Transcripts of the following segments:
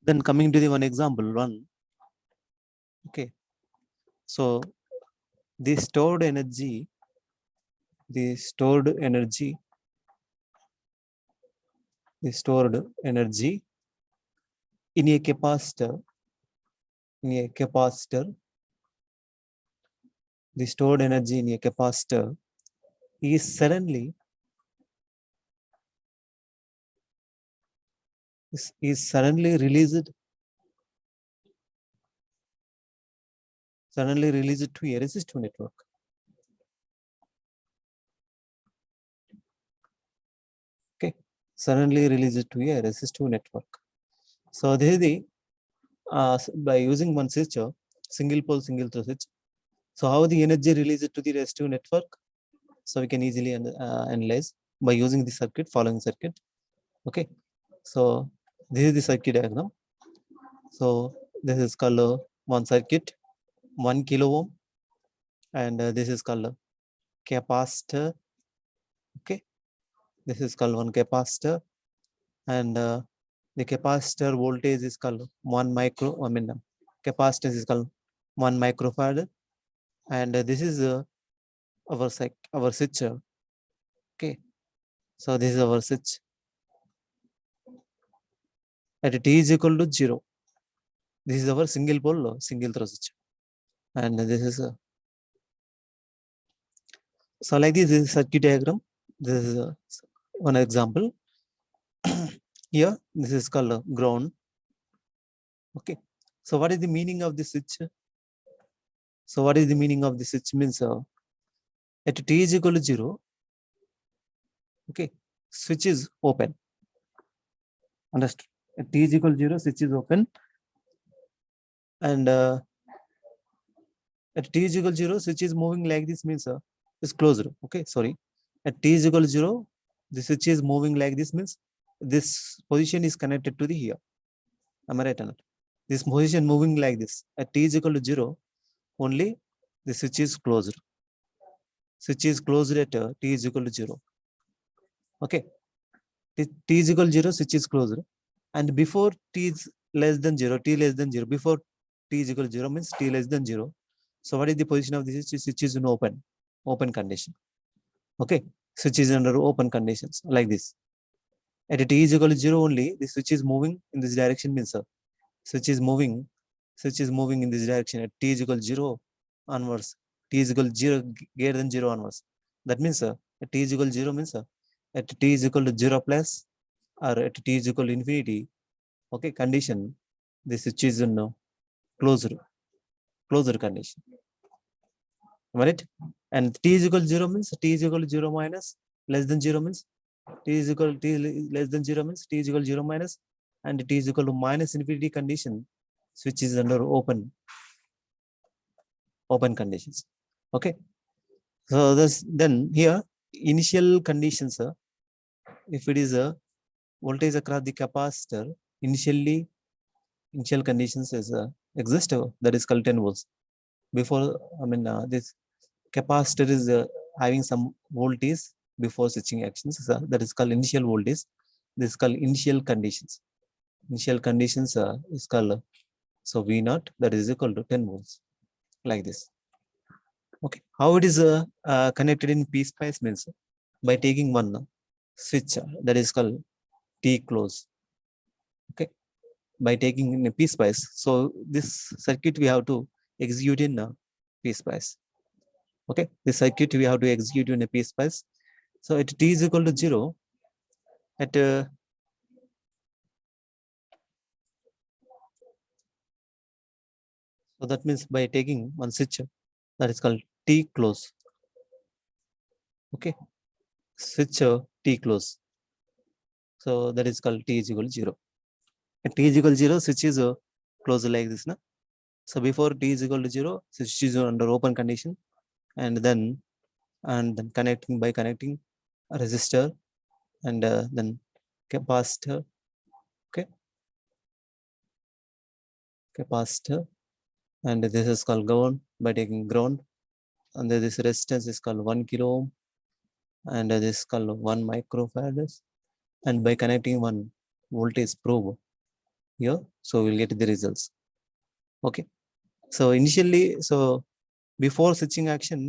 Then coming to the one example one. Okay. So the stored energy the stored energy in a capacitor the stored energy in a capacitor is suddenly released to a resistive network. Okay, suddenly released to a resistive network. So this is the by using one switch, single pole single throw switch. So how the energy released to the resistive network? So we can easily analyze by using the circuit, following circuit. Okay, so this is the circuit diagram. So this is called one circuit, 1 kilo ohm, and this is called capacitor. Okay, this is called one capacitor, and the capacitor voltage is called 1 micro. Capacitance is called 1 microfarad, and this is our switch. Okay, so this is our switch. At t is equal to 0. This is our single pole single throw switch, and this is so like this is circuit diagram. This is one example. Here this is called ground. Okay, so what is the meaning of this switch? So what is the meaning of this switch means at t is equal to 0. Okay, switch is open. Understood? At t is equal to 0, switch is open, and at t is equal to 0, switch is moving like this means is closed. Okay, sorry. At t is equal to 0, the switch is moving like this means this position is connected to the here. Am I right or not? This position moving like this. At t is equal to 0, only the switch is closed. Switch is closed at t is equal to 0. Okay. T is equal to 0, switch is closed. And before t is less than 0, before t is equal to 0 means t less than 0. So what is the position of this switch? Switch is in open condition. Okay. Switch is under open conditions like this. At t is equal to 0 only, the switch is moving in this direction means switch is moving in this direction at t is equal to 0 onwards. T is equal to 0 greater than 0 onwards. That means at t is equal to 0 means at t is equal to 0 plus or at t is equal to infinity, okay, condition, the switch is in closed condition. Right? And t is equal to 0 means t is equal to 0 minus less than 0 means t is equal to less than 0 means t is equal to 0 minus, and t is equal to minus infinity condition, switch is under open conditions. Okay, so this then here initial conditions, if it is a voltage across the capacitor, initial conditions is exist, that is called 10 volts. Before this capacitor is having some voltage before switching actions, that is called initial voltage. This is called initial conditions. Initial conditions is called so V naught, that is equal to 10 volts like this. Okay, how it is connected in PSpice means by taking one switch that is called T close. Okay, by taking in a PSpice. So this circuit we have to execute in PSpice. Okay, this circuit we have to execute in a PSpice. So at T is equal to 0, at so that means by taking one switch that is called T close. Okay, switch T close. So that is called T is equal to 0. At T is equal to 0, switch is closed like this. Na? So before T is equal to 0, switch is under open condition, and then connecting by connecting a resistor and then capacitor. Okay, capacitor, and this is called ground by taking ground, and this resistance is called 1 kilo ohm, and this is called 1 microfarad, and by connecting one voltage probe here. So we'll get the results. Okay. So initially, so before switching action,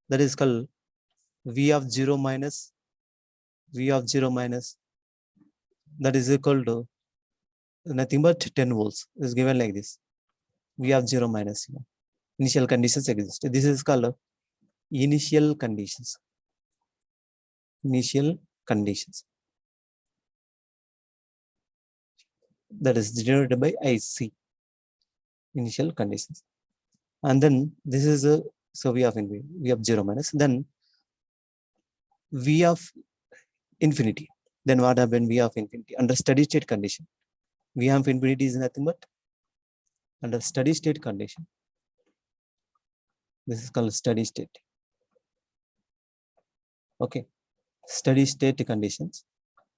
that is called V of 0 minus that is equal to nothing but 10 volts is given like this. V of 0 minus here. Initial conditions exist. This is called initial conditions. Initial conditions. That is generated by IC. Initial conditions. And then this is a so V of infinity, V of 0 minus, then V of infinity. Then what happened? V of infinity under steady state condition. V of infinity is nothing but under steady state condition. This is called steady state. Okay. Steady state conditions.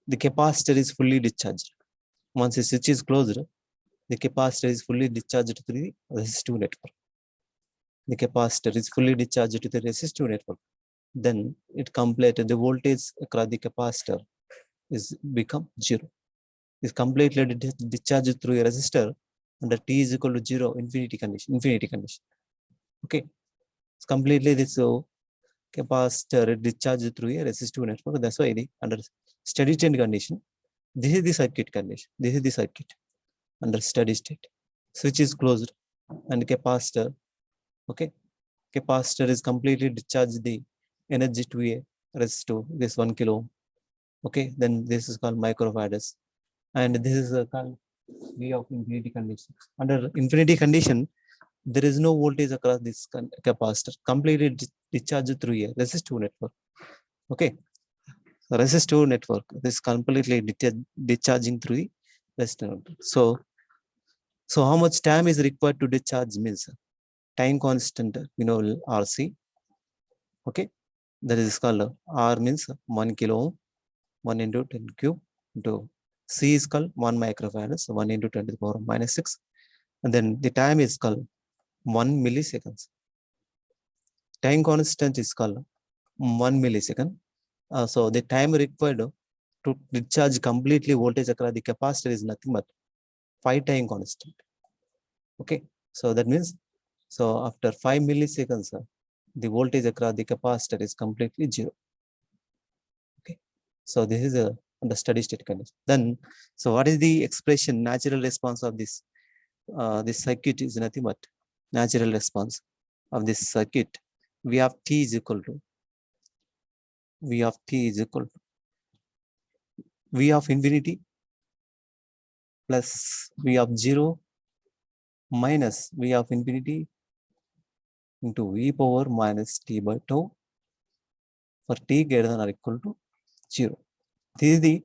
The capacitor is fully discharged. Once the switch is closed, the capacitor is fully discharged to the resistive network. The capacitor is fully discharged to the resistive network. Then it completed the voltage across the capacitor is become 0. Is completely discharged through a resistor under T is equal to 0 infinity condition. Okay. It's completely this capacitor discharged through a resistive network. That's why under steady state condition, this is the circuit condition. This is the circuit under steady state. Switch is closed and capacitor, okay, capacitor is completely discharged the energy to a resistor, this 1 kilo. Okay, then this is called microfarads, and this is called V of infinity condition. Under infinity condition, there is no voltage across this capacitor, completely discharged through a resistive network. Okay, resistive network, this is completely discharging through the resistive network. So how much time is required to discharge means time constant, you know, RC. Okay, that is called R means 1 kilo ohm, 1 into 10 cube into C is called 1 microfarad, so 1 into 10 to the power minus 6. And then the time is called 1 milliseconds. Time constant is called 1 millisecond. So the time required to discharge completely voltage across the capacitor is nothing but 5 time constant. Okay, so that means, so after 5 milliseconds, the voltage across the capacitor is completely 0. Okay, so this is a under steady state condition. Then, so what is the expression natural response of this? This circuit is nothing but natural response of this circuit. V of t is equal to V of t is equal to V of infinity plus V of 0 minus V of infinity into e power minus t by tau for t greater than or equal to 0. This is the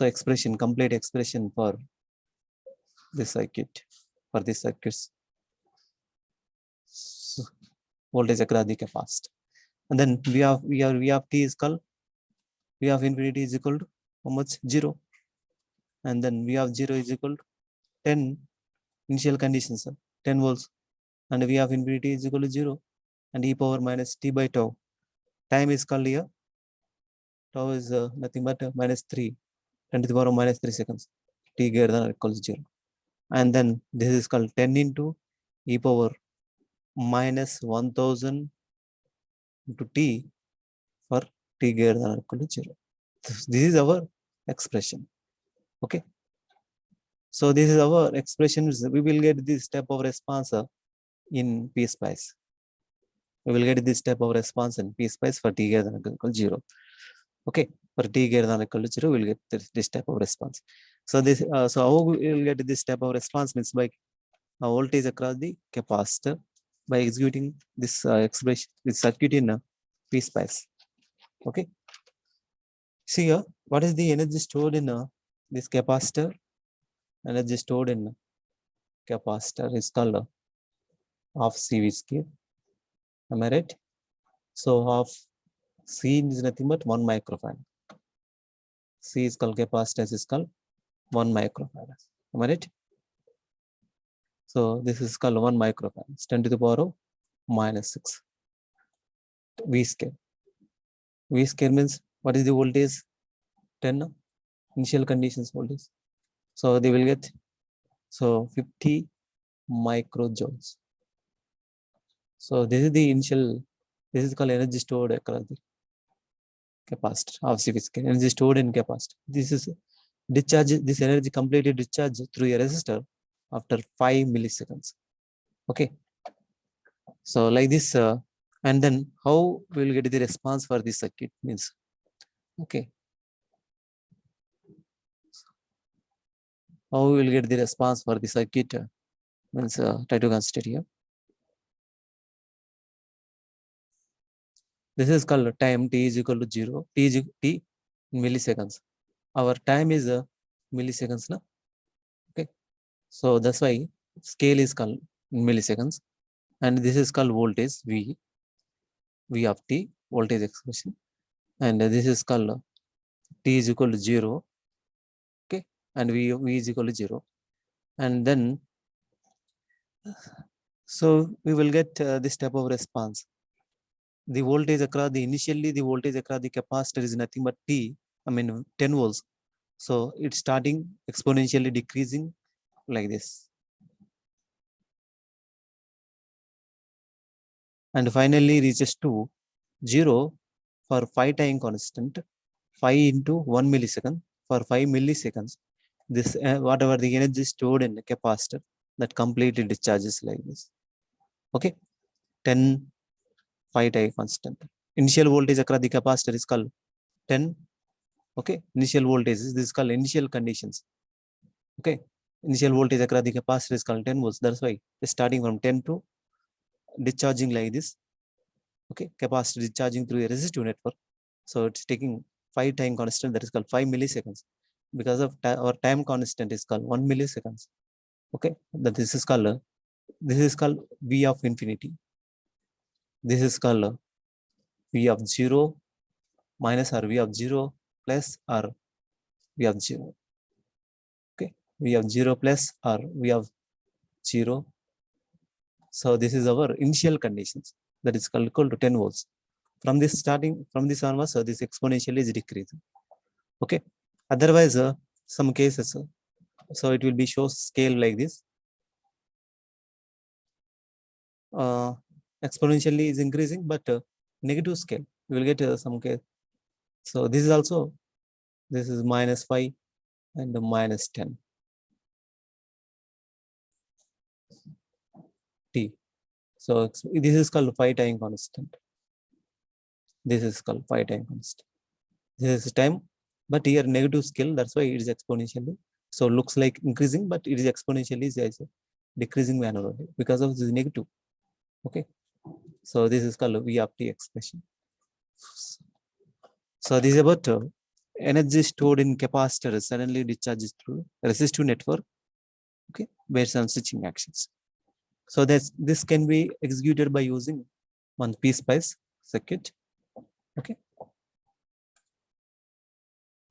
expression, complete expression for this circuit, for this circuit's voltage across the capacitor. And then V of t is called V of infinity is equal to how much? 0. And then V of 0 is equal to 10 initial conditions, 10 volts. And V of infinity is equal to 0. And e power minus t by tau. Time is called here. Tau is nothing but minus 3, 10 to the power minus 3 seconds. T greater than or equals 0. And then this is called 10 into e power minus 1000 into t for t greater than or equal to 0. This is our expression. Okay. So this is our expression. We will get this step of response in PSpice. We will get this step of response in PSpice for t greater than or equal to 0. Okay, for t greater than or equal to 0, we will get this type of response. So this, so how we will get this type of response means by voltage across the capacitor by executing this expression, this circuit in PSpice. Okay. See here, what is the energy stored in this capacitor? Energy stored in capacitor is called half CV square. Am I right? So half C is nothing but 1 microfarad. C is called capacitance is called 1 microfarad. Am I right? So this is called 1 microfarad. It's 10 to the power of minus 6. V square. V square means what is the voltage? 10 initial conditions voltage. So they will get So 50 microjoules. So this is the initial, this is called energy stored across the capacitor of CVC, energy stored in capacitor. This is discharge, this energy completely discharged through a resistor after 5 milliseconds. Okay. So like this, and then how we'll get the response for this circuit means, okay, how we will get the response for the circuit means try to consider here. This is called time t is equal to 0, t in milliseconds. Our time is milliseconds now. Okay, so that's why scale is called in milliseconds, and this is called voltage v of t, voltage expression, and this is called t is equal to 0. Okay, and v is equal to 0, and then so we will get this type of response. The voltage across the initially the voltage across the capacitor is nothing but t, I mean 10 volts. So it's starting exponentially decreasing like this, and finally reaches to 0 for 5 time constant, 5 into 1 millisecond for 5 milliseconds. This whatever the energy stored in the capacitor, that completely discharges like this. Okay, 10 5 time constant. Initial voltage across the capacitor is called 10. Okay, initial voltage is this is called initial conditions. Okay, initial voltage across the capacitor is called 10 volts. That's why it's starting from 10 to discharging like this. Okay, capacitor discharging through a resistive network. So it's taking 5 time constant, that is called 5 milliseconds. Because of our time constant is called 1 milliseconds. Okay, that this is called V of infinity. This is called V of 0 minus or V of 0 plus or V of 0. Okay, V of 0 plus or V of 0. So this is our initial conditions, that is called equal to 10 volts. From this starting, from this onwards, so this exponentially is decreasing. Okay, otherwise some cases, so it will be show scale like this. Exponentially is increasing, but negative scale we will get some case. So this is also, this is -5 and -10 t. So this is called 5 time constant. This is called 5 time constant. This is time, but here negative scale, that's why it is exponentially. So looks like increasing, but it is exponentially is a decreasing manner because of this negative. Okay, so this is called V of t expression. So this is about energy stored in capacitor suddenly discharges through resistive network. Okay, based on switching actions. So this can be executed by using one PSpice circuit. Okay,